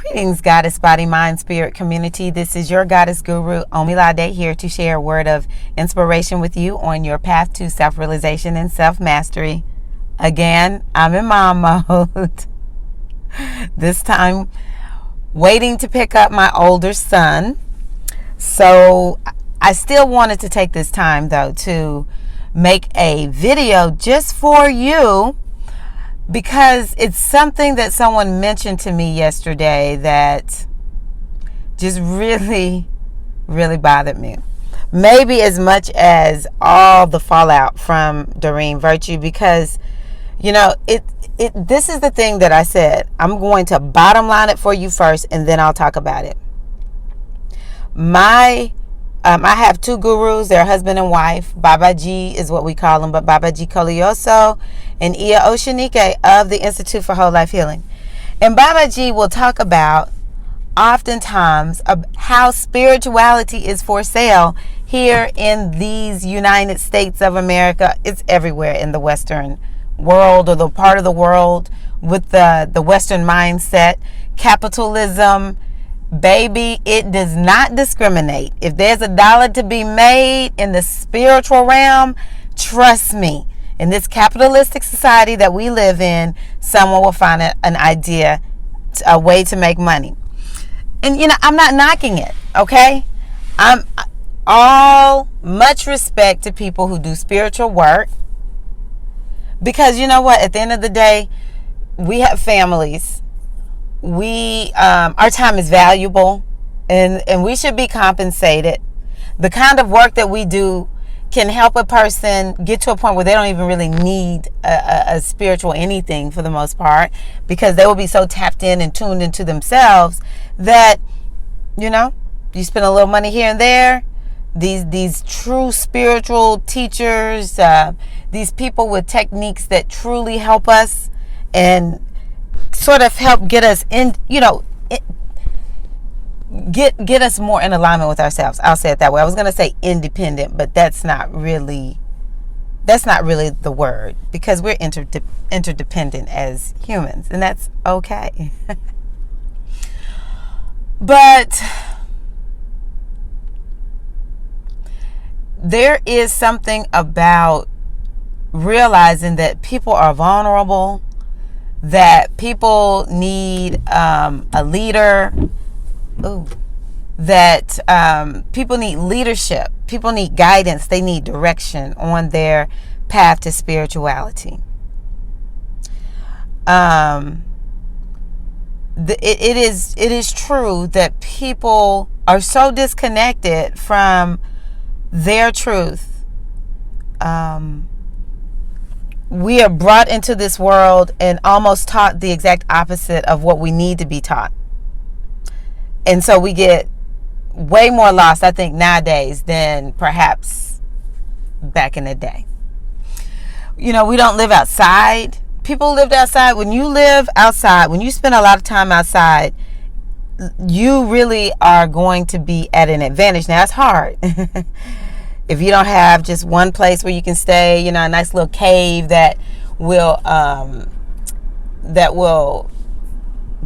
Greetings, Goddess Body, Mind, Spirit community. This is your Goddess Guru, Omilade, here to share a word of inspiration with you on your path to self-realization and self-mastery. Again, I'm in mom mode. This time, waiting to pick up my older son. So I still wanted to take this time, though, to make a video just for you, because it's something that someone mentioned to me yesterday that just really, really bothered me. Maybe as much as all the fallout from Doreen Virtue, because, you know, this is the thing that I said. I'm going to bottom line it for you first, and then I'll talk about it. I have two gurus. They're husband and wife. Babaji is what we call them, but Babaji Kolioso and Iya Oshinike of the Institute for Whole Life Healing. And Babaji will talk about oftentimes how spirituality is for sale here in these United States of America. It's everywhere in the Western world, or the part of the world with the Western mindset. Capitalism, baby, it does not discriminate. If there's a dollar to be made in the spiritual realm, trust me, in this capitalistic society that we live in, someone will find an idea, a way to make money. And, you know, I'm not knocking it, okay? I'm all much respect to people who do spiritual work, because you know what? At the end of the day, we have families. Our time is valuable, and we should be compensated. The kind of work that we do can help a person get to a point where they don't even really need a spiritual anything for the most part, because they will be so tapped in and tuned into themselves that, you know, you spend a little money here and there. These true spiritual teachers, these people with techniques that truly help us and sort of help get us in, you know, get us more in alignment with ourselves. I'll say it that way. I was going to say independent, but that's not really the word, because we're interdependent as humans, and that's okay. But there is something about realizing that people are vulnerable, that people need a leader, that people need leadership, people need guidance, they need direction on their path to spirituality. It is true that people are so disconnected from their truth. We are brought into this world and almost taught the exact opposite of what we need to be taught. And so we get way more lost, I think, nowadays than perhaps back in the day. You know, we don't live outside. People lived outside. When you live outside, when you spend a lot of time outside, you really are going to be at an advantage. Now, it's hard. If you don't have just one place where you can stay, you know, a nice little cave that will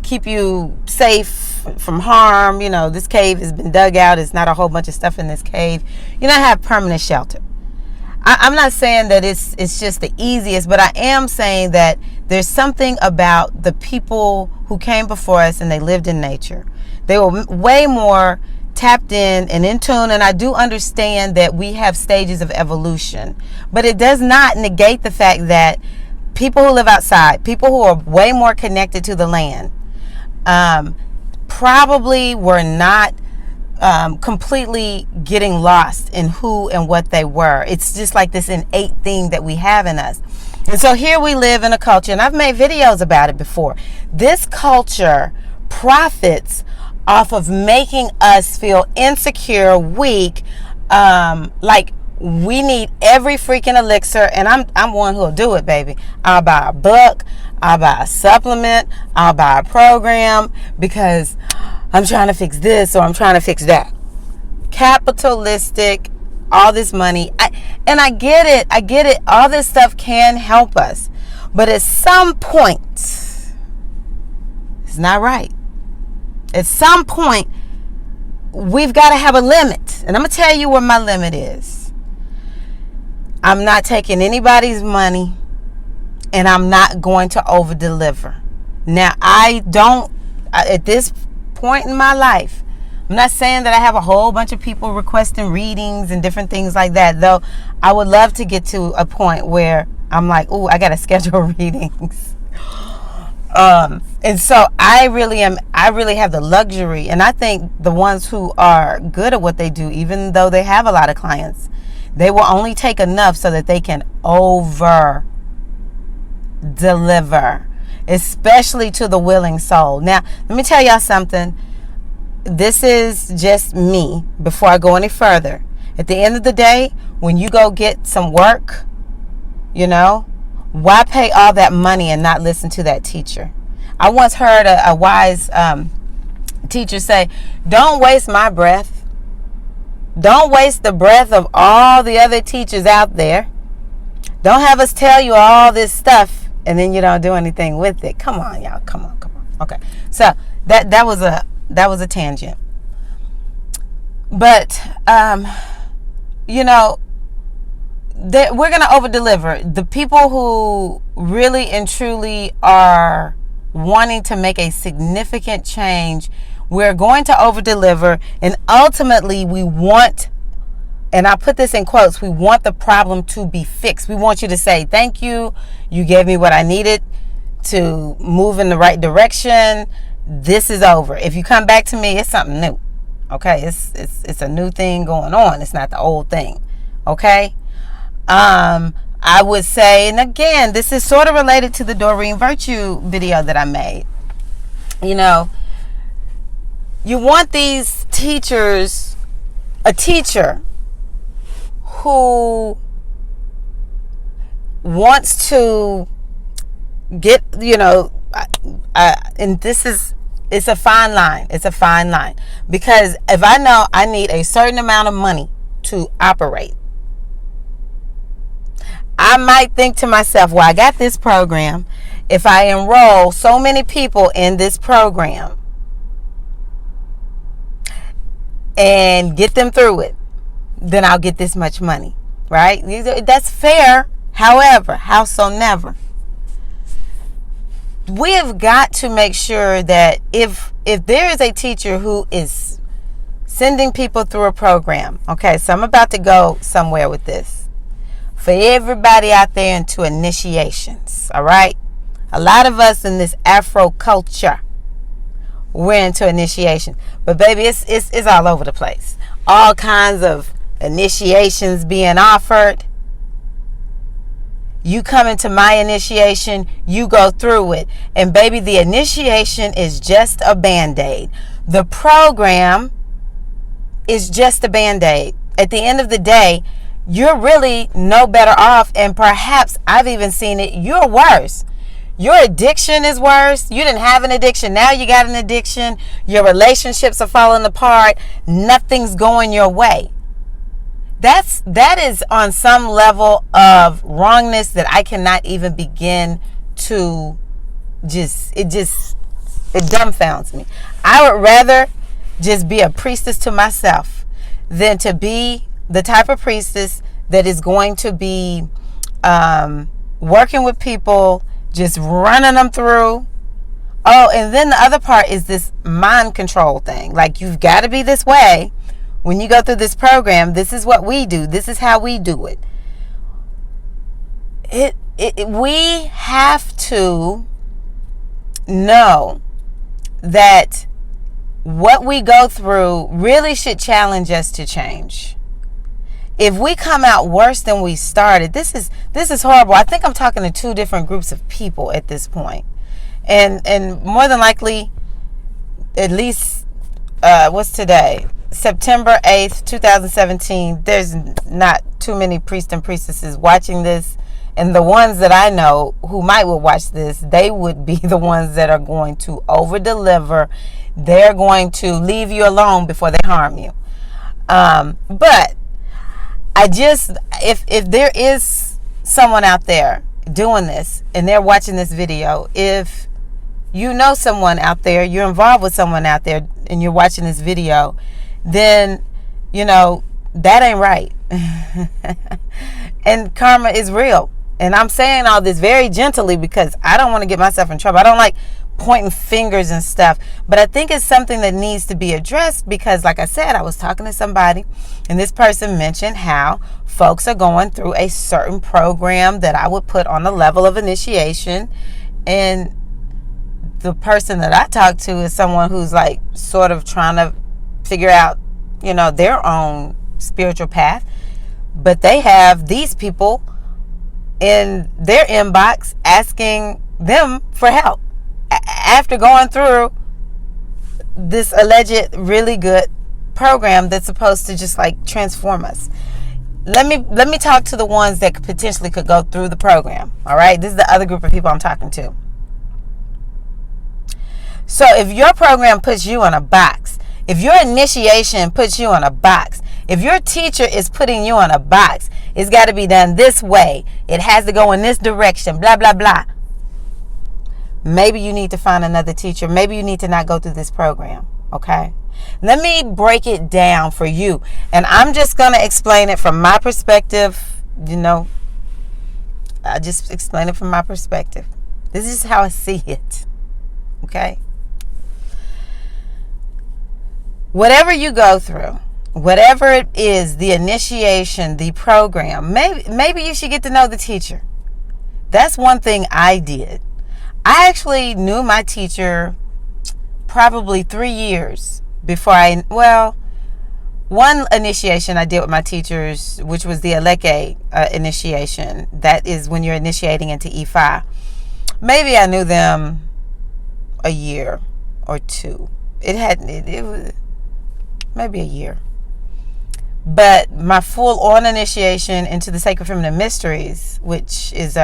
keep you safe from harm. You know, this cave has been dug out. It's not a whole bunch of stuff in this cave. You don't have permanent shelter. I'm not saying that it's just the easiest, but I am saying that there's something about the people who came before us and they lived in nature. They were way more tapped in tune, and I do understand that we have stages of evolution, but it does not negate the fact that people who live outside, people who are way more connected to the land, probably were not completely getting lost in who and what they were. It's just like this innate thing that we have in us. And so here we live in a culture, and I've made videos about it before. This culture profits off of making us feel insecure, weak, like we need every freaking elixir. And I'm one who'll do it, baby. I'll buy a book, I'll buy a supplement, I'll buy a program, because I'm trying to fix this or I'm trying to fix that. Capitalistic, all this money. I get it. All this stuff can help us. But at some point, it's not right. At some point, we've got to have a limit. And I'm going to tell you where my limit is. I'm not taking anybody's money, and I'm not going to over deliver. Now, at this point in my life, I'm not saying that I have a whole bunch of people requesting readings and different things like that, though I would love to get to a point where I'm like, ooh, I got to schedule readings. And so I really have the luxury, and I think the ones who are good at what they do, even though they have a lot of clients, they will only take enough so that they can over deliver, especially to the willing soul. Now, let me tell y'all something. This is just me before I go any further. At the end of the day, when you go get some work, why pay all that money and not listen to that teacher? I once heard a wise teacher say, don't waste my breath. Don't waste the breath of all the other teachers out there. Don't have us tell you all this stuff and then you don't do anything with it. Come on, y'all. Come on. Okay. So that was a tangent. But we're going to over deliver. The people who really and truly are wanting to make a significant change, we're going to over deliver, and ultimately we want, and I put this in quotes, we want the problem to be fixed. We want you to say, thank you, you gave me what I needed to move in the right direction. This is over. If you come back to me, it's something new. Okay, it's a new thing going on. It's not the old thing. Okay. I would say, and again, this is sort of related to the Doreen Virtue video that I made. You want these teachers, a teacher who wants to get, and it's a fine line. It's a fine line. Because if I know I need a certain amount of money to operate, I might think to myself, well, I got this program. If I enroll so many people in this program and get them through it, then I'll get this much money, right? That's fair. However, howsoever, we have got to make sure that if there is a teacher who is sending people through a program, okay, so I'm about to go somewhere with this. For everybody out there into initiations, all right? A lot of us in this Afro culture, we're into initiation. But baby, it's all over the place. All kinds of initiations being offered. You come into my initiation, you go through it. And baby, the initiation is just a Band-Aid. The program is just a Band-Aid. At the end of the day, you're really no better off, and perhaps I've even seen it, you're worse. Your addiction is worse. You didn't have an addiction, now you got an addiction. Your relationships are falling apart. Nothing's going your way. That is on some level of wrongness that I cannot even begin to it dumbfounds me. I would rather just be a priestess to myself than to be the type of priestess that is going to be working with people, just running them through. Oh, and then the other part is this mind control thing. Like, you've got to be this way. When you go through this program, this is what we do. This is how we do it. We have to know that what we go through really should challenge us to change. If we come out worse than we started, this is horrible. I think I'm talking to two different groups of people at this point. And more than likely, at least, what's today? September 8th, 2017. There's not too many priests and priestesses watching this. And the ones that I know who might will watch this, they would be the ones that are going to over-deliver. They're going to leave you alone before they harm you. But if there is someone out there doing this and they're watching this video, if you know someone out there, you're involved with someone out there, and you're watching this video, then, that ain't right. And karma is real. And I'm saying all this very gently because I don't want to get myself in trouble. I don't like pointing fingers and stuff. But I think it's something that needs to be addressed because, like I said, I was talking to somebody and this person mentioned how folks are going through a certain program that I would put on the level of initiation. And the person that I talked to is someone who's like sort of trying to figure out, their own spiritual path. But they have these people in their inbox asking them for help after going through this alleged really good program that's supposed to just like transform us. Let me talk to the ones that potentially could go through the program. All right, this is the other group of people I'm talking to. So if your program puts you in a box, if your initiation puts you in a box, if your teacher is putting you in a box, it's got to be done this way, it has to go in this direction, blah, blah, blah. Maybe you need to find another teacher. Maybe you need to not go through this program, okay? Let me break it down for you. And I'm just going to explain it from my perspective. I just explain it from my perspective. This is how I see it, okay? Whatever you go through, whatever it is, the initiation, the program, maybe you should get to know the teacher. That's one thing I did. I actually knew my teacher probably 3 years before one initiation I did with my teachers, which was the Aleke initiation. That is when you're initiating into Ifa. Maybe I knew them a year or two. It was maybe a year. But my full-on initiation into the Sacred Feminine Mysteries, which is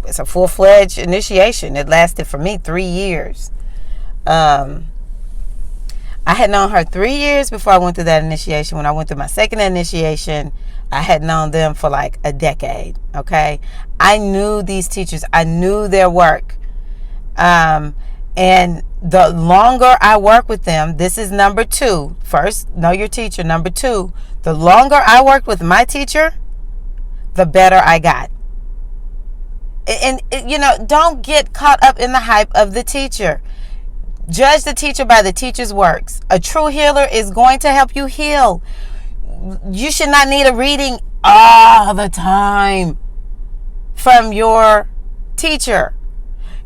it's a full-fledged initiation. It lasted for me 3 years. I had known her 3 years before I went through that initiation. When I went through my second initiation, I had known them for like a decade. Okay, I knew these teachers. I knew their work. And the longer I work with them, this is number 2. First, know your teacher. Number 2, the longer I worked with my teacher, the better I got. And don't get caught up in the hype of the teacher. Judge the teacher by the teacher's works. A true healer is going to help you heal. You should not need a reading all the time from your teacher.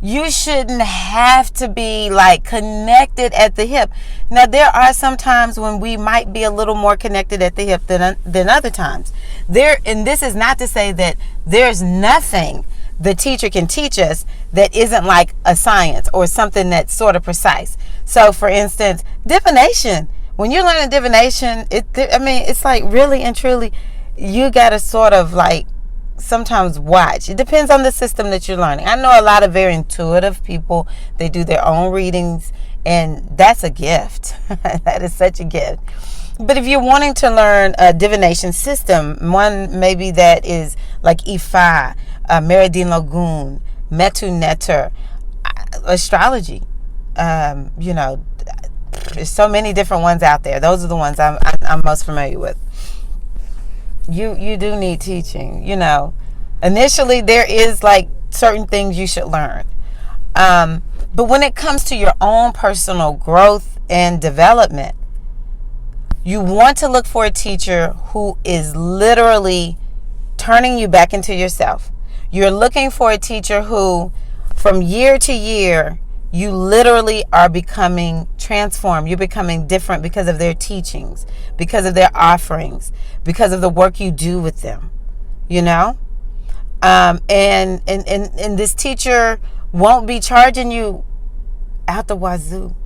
You shouldn't have to be like connected at the hip. Now, there are some times when we might be a little more connected at the hip than other times. And this is not to say that there's nothing the teacher can teach us that isn't like a science or something that's sort of precise. So, for instance, divination. When you're learning divination, it's like really and truly, you got to sort of like sometimes watch. It depends on the system that you're learning. I know a lot of very intuitive people. They do their own readings, and that's a gift. That is such a gift. But if you're wanting to learn a divination system, one maybe that is like Ifa, Meridine Lagoon, Metu Neter, astrology. There's so many different ones out there. Those are the ones I'm most familiar with. You do need teaching. Initially there is like certain things you should learn. But when it comes to your own personal growth and development, you want to look for a teacher who is literally turning you back into yourself. You're looking for a teacher who, from year to year, you literally are becoming transformed. You're becoming different because of their teachings, because of their offerings, because of the work you do with them, and this teacher won't be charging you out the wazoo.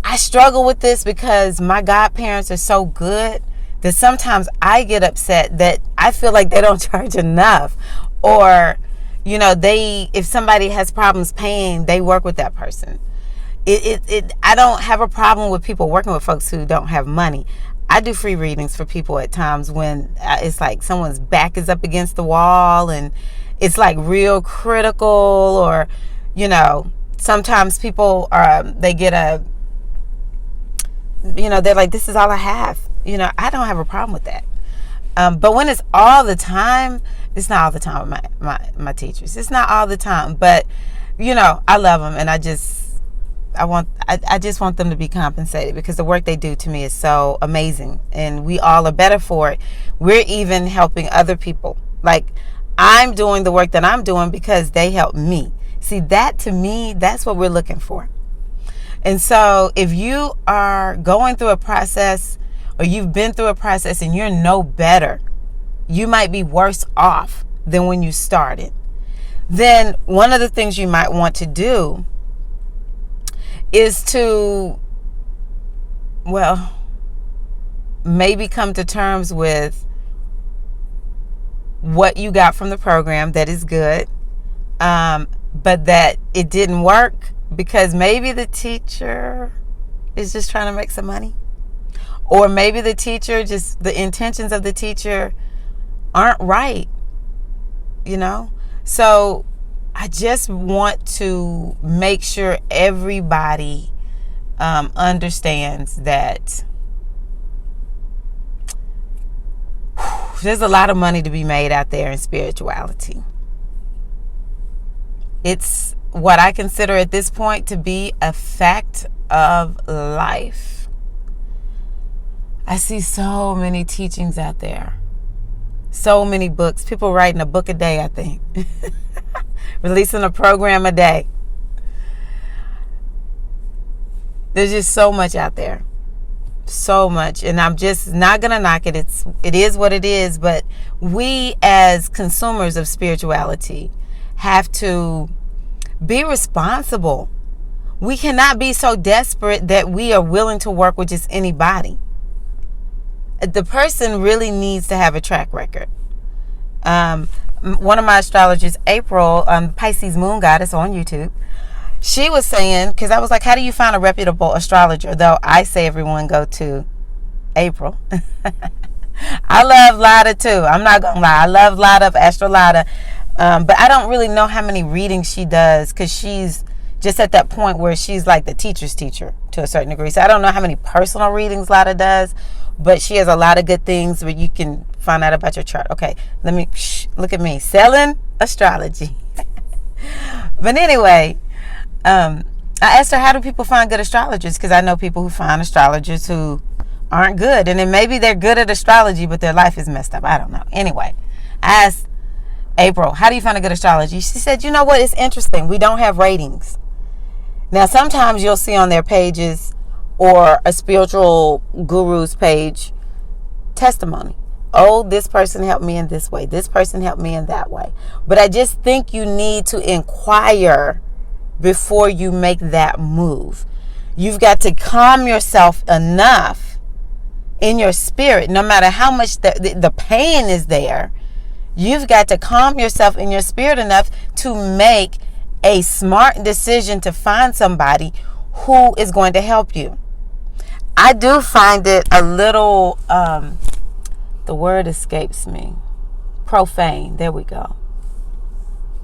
I struggle with this because my godparents are so good that sometimes I get upset that I feel like they don't charge enough, or if somebody has problems paying, they work with that person. I don't have a problem with people working with folks who don't have money. I do free readings for people at times when it's like someone's back is up against the wall and it's like real critical, or, you know, sometimes people they get a, you know, they're like, this is all I have. You know, I don't have a problem with that. But when it's all the time, it's not all the time with my teachers. It's not all the time. But, you know, I love them, and I just want them to be compensated, because the work they do to me is so amazing, and we all are better for it. We're even helping other people. Like, I'm doing the work that I'm doing because they help me. See, that to me, that's what we're looking for. And so if you are going through a process, or you've been through a process and you're no better, you might be worse off than when you started, then one of the things you might want to do is to, well, maybe come to terms with what you got from the program that is good, but that it didn't work because maybe the teacher is just trying to make some money. Or maybe the teacher, just the intentions of the teacher aren't right, you know? So I just want to make sure everybody understands that there's a lot of money to be made out there in spirituality. It's what I consider at this point to be a fact of life. I see so many teachings out there. So many books. People writing a book a day, I think. Releasing a program a day. There's just so much out there. So much. And I'm just not going to knock it. It is what it is. But we as consumers of spirituality have to be responsible. We cannot be so desperate that we are willing to work with just anybody. The person really needs to have a track record. One of my astrologers, April, Pisces Moon Goddess on YouTube, she was saying, because I was like, how do you find a reputable astrologer? Though I say everyone go to April. I love Lada too. I'm not going to lie. I love Lada, Astro Lada. But I don't really know how many readings she does, because she's just at that point where she's like the teacher's teacher to a certain degree. So I don't know how many personal readings Lada does. But she has a lot of good things where you can find out about your chart. Okay, look at me selling astrology. But anyway, I asked her, how do people find good astrologers? Because I know people who find astrologers who aren't good. And then maybe they're good at astrology, but their life is messed up. I don't know. Anyway, I asked April, how do you find a good astrology? She said, you know what? It's interesting. We don't have ratings. Now, sometimes you'll see on their pages, or a spiritual guru's page, testimony. Oh, this person helped me in this way. This person helped me in that way. But I just think you need to inquire before you make that move. You've got to calm yourself enough in your spirit, no matter how much the pain is there. You've got to calm yourself in your spirit enough to make a smart decision to find somebody who is going to help you. I do find it a little, the word escapes me, profane. There we go.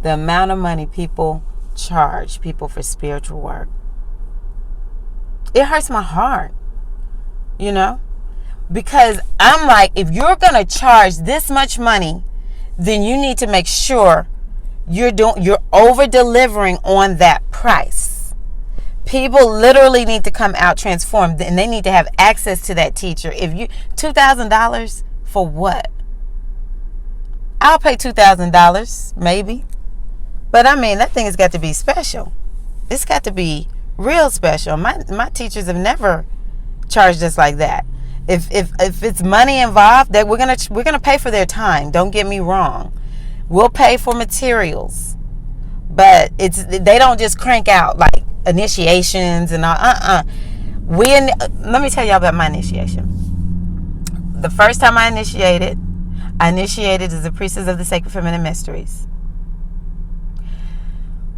The amount of money people charge people for spiritual work. It hurts my heart, you know, because I'm like, if you're going to charge this much money, then you need to make sure you're over delivering on that price. People literally need to come out transformed, and they need to have access to that teacher. If you $2,000 for what? I'll pay $2,000 maybe, but I mean, that thing has got to be special. It's got to be real special. My teachers have never charged us like that. If it's money involved, that we're gonna pay for their time. Don't get me wrong. We'll pay for materials, but they don't just crank out like initiations and all. Let me tell y'all about my initiation. The first time I initiated as a priestess of the Sacred Feminine Mysteries.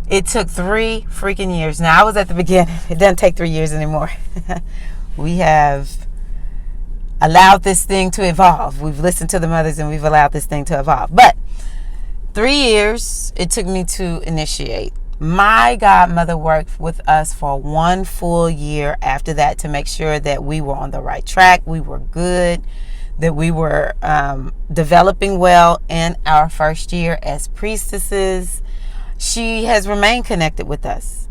It took 3 freaking years. Now, I was at the beginning. It doesn't take 3 years anymore. We have allowed this thing to evolve. We've listened to the mothers and we've allowed this thing to evolve. But 3 years it took me to initiate. My godmother worked with us for 1 full year after that to make sure that we were on the right track, we were good, that we were developing well in our first year as priestesses. She has remained connected with us.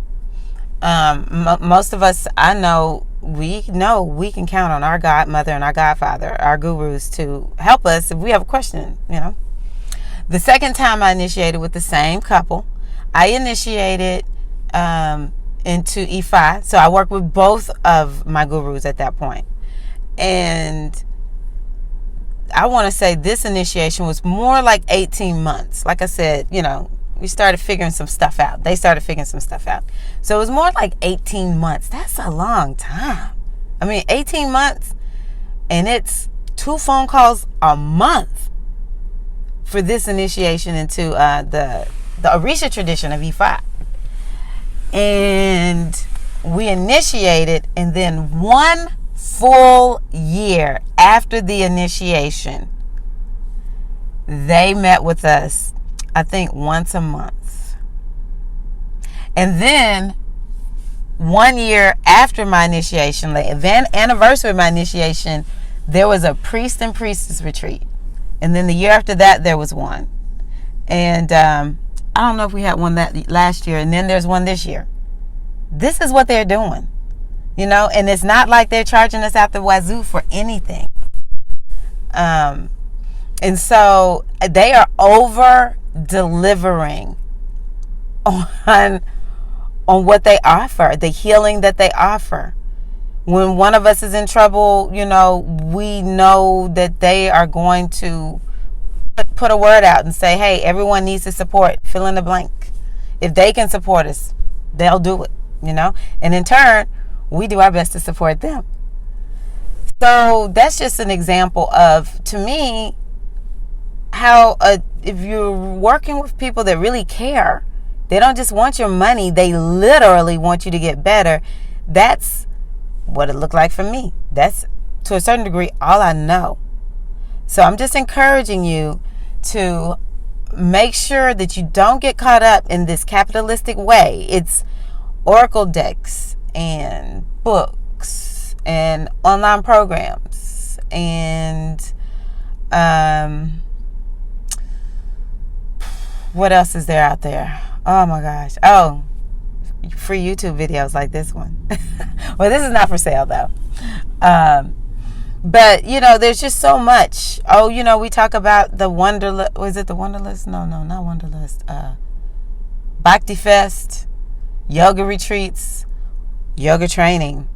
Most of us, I know we can count on our godmother and our godfather, our gurus, to help us if we have a question, The second time I initiated with the same couple, I initiated into Ifa. So I worked with both of my gurus at that point. And I want to say this initiation was more like 18 months. Like I said, we started figuring some stuff out. They started figuring some stuff out. So it was more like 18 months. That's a long time. 18 months, and it's 2 phone calls a month for this initiation into the Orisha tradition of Ifa. And we initiated, and then 1 full year after the initiation, they met with us, I think, once a month. And then 1 year after my initiation, the anniversary of my initiation, there was a priest and priestess retreat. And then the year after that, there was one. And I don't know if we had one that last year, and then there's one this year. This is what they're doing, and it's not like they're charging us out the wazoo for anything. And so they are over delivering on what they offer, the healing that they offer. When one of us is in trouble, we know that they are going to put a word out and say, hey, everyone needs to support, fill in the blank. If they can support us, they'll do it, and in turn, we do our best to support them. So that's just an example of, to me, how if you're working with people that really care, they don't just want your money, they literally want you to get better. That's what it looked like for me. That's, to a certain degree, all I know. So I'm just encouraging you to make sure that you don't get caught up in this capitalistic way. It's oracle decks and books and online programs and what else is there out there? Oh my gosh. Oh, free YouTube videos like this one. Well, this is not for sale though. But, there's just so much. Oh, we talk about the Wonderlist. Was it the Wonderlist? No, not Wonderlist. Bhakti Fest, yoga retreats, yoga training.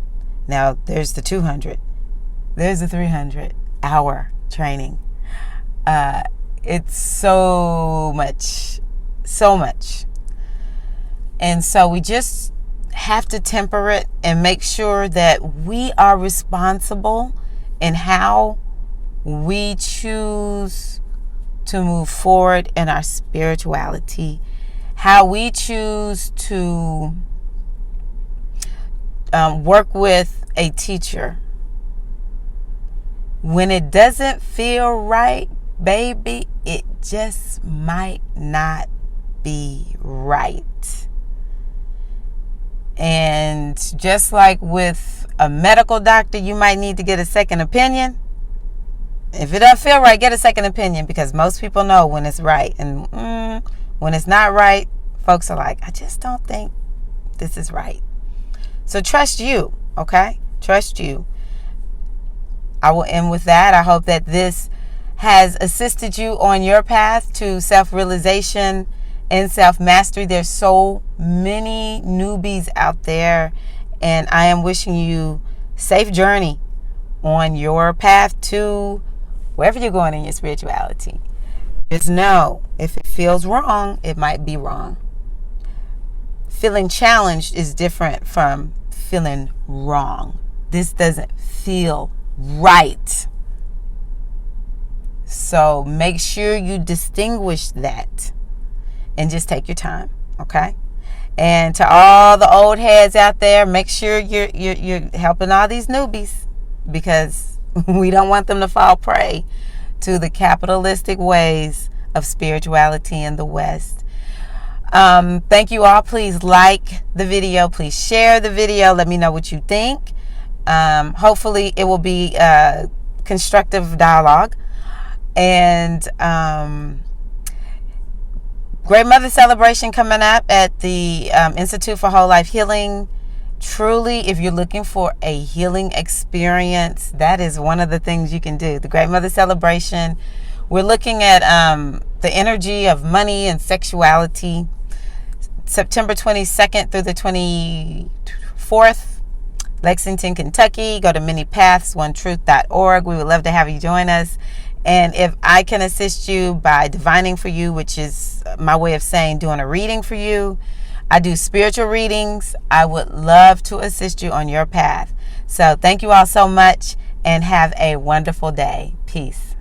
Now, there's the 200. There's the 300-hour training. It's so much. So much. And so we just have to temper it and make sure that we are responsible in how we choose to move forward in our spirituality, how we choose to work with a teacher. When it doesn't feel right, baby, it just might not be right. And just like with a medical doctor, you might need to get a second opinion. If it doesn't feel right, get a second opinion, because most people know when it's right. And when it's not right, folks are like, I just don't think this is right. So trust you, okay? Trust you. I will end with that. I hope that this has assisted you on your path to self-realization and self-mastery. There's so many newbies out there, and I am wishing you safe journey on your path to wherever you're going in your spirituality. Just know, if it feels wrong, it might be wrong. Feeling challenged is different from feeling wrong. This doesn't feel right. So make sure you distinguish that and just take your time, okay? And to all the old heads out there, make sure you're helping all these newbies, because we don't want them to fall prey to the capitalistic ways of spirituality in the West. Thank you all. Please like the video. Please share the video. Let me know what you think. Hopefully it will be a constructive dialogue. And Great Mother celebration coming up at the Institute for Whole Life Healing. Truly, if you're looking for a healing experience, that is one of the things you can do. The Great Mother celebration. We're looking at the energy of money and sexuality. September 22nd through the 24th, Lexington, Kentucky. Go to manypaths1truth.org. We would love to have you join us. And if I can assist you by divining for you, which is my way of saying doing a reading for you, I do spiritual readings. I would love to assist you on your path. So thank you all so much and have a wonderful day. Peace.